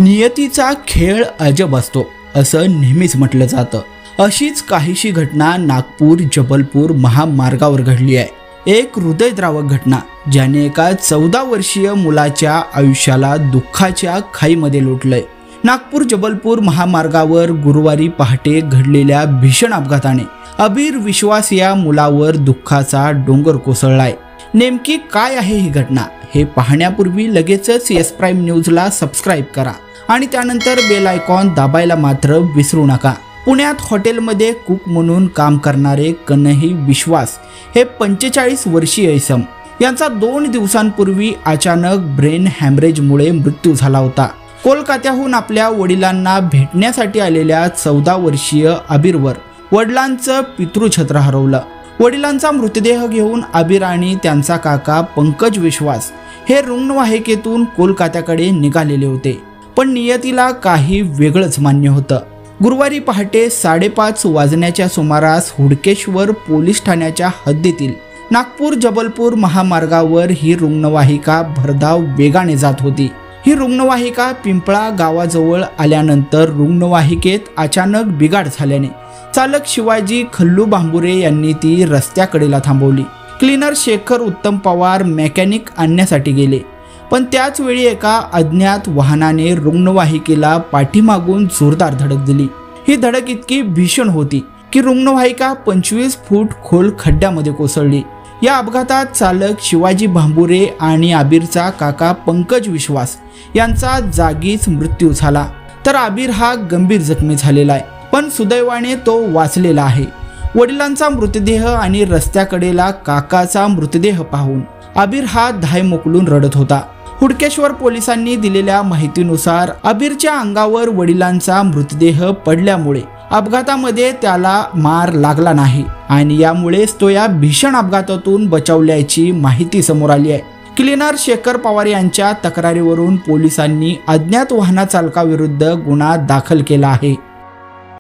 नियतीचा खेळ अजब असतो असं नेहमीच म्हटलं जातं। अशीच काहीशी घटना नागपूर जबलपूर महामार्गावर घडली आहे। एक हृदयद्रावक घटना ज्याने एका 14 वर्षीय मुलाच्या आयुष्याला दुःखाच्या खाईमध्ये लोटलंय। नागपूर जबलपूर महामार्गावर गुरुवारी पहाटे घडलेल्या भीषण अपघाताने अबीर विश्वास या मुलावर दुःखाचा डोंगर कोसळलाय। नेमकी काय आहे ही घटना हे पाहण्यापूर्वी लगेचच एस प्राइम न्यूजला सबस्क्राइब करा आणि त्यानंतर बेल आयकॉन दाबायला मात्र विसरू नका। पुण्यात हॉटेलमध्ये कुक म्हणून काम करणारे कन्हई विश्वास हे 45 वर्षीय इसम यांचा 2 दिवसांपूर्वी अचानक ब्रेन हॅमरेजमुळे मृत्यू झाला होता। कोलकात्याहून आपल्या वडिलांना भेटण्यासाठी आलेल्या 14 वर्षीय अबीरवर वडिलांचं पितृछत्र हरवलं। वडिलांचा मृतदेह घेऊन अबीर आणि त्यांचा काका पंकज विश्वास हे रुग्णवाहिकेतून कोलकात्याकडे निघालेले होते, पण नियतीला काही वेगळंच मान्य होतं। गुरुवारी पहाटे 5:30 वाजण्याच्या सुमारास हुडकेश्वर पोलीस ठाण्याच्या हद्दीतील नागपूर जबलपूर महामार्गावर ही रुग्णवाहिका भरधाव वेगाने जात होती। ही रुग्णवाहिका पिंपळा गावाजवळ आल्यानंतर रुग्णवाहिकेत अचानक बिघाड झाल्याने चालक शिवाजी खल्लू बांबुरे यांनी ती रस्त्याकडेला थांबवली। क्लीनर शेखर उत्तम पवार मेकॅनिक आणण्यासाठी गेले, पण त्याच वेळी एका अज्ञात वाहनाने रुग्णवाहिकेला पाठीमागून जोरदार धडक दिली। ही धडक इतकी भीषण होती की रुग्णवाहिका 25 फूट खोल खड्ड्यामध्ये कोसळली। या अपघातात चालक शिवाजी भांबुरे आणि अबीरचा काका पंकज विश्वास यांचा जागीच मृत्यू झाला, तर अबीर हा गंभीर जखमी झालेला आहे, पण सुदैवाने तो वाचलेला आहे। वडिलांचा मृतदेह आणि रस्त्याकडेला काकाचा मृतदेह पाहून अबीर हा धाय मोकलून रडत होता। हुडकेश्वर पोलिसांनी दिलेल्या माहितीनुसार अबीरच्या अंगावर वडिलांचा मृतदेह पडल्यामुळे अपघातामध्ये त्याला मार लागला नाही आणि यामुळेच तो या भीषण अपघातातून बचावल्याची माहिती समोर आली आहे। क्लीनर शेखर पवार यांच्या तक्रारीवरून पोलिसांनी अज्ञात वाहन चालकाविरुद्ध गुन्हा दाखल केला आहे।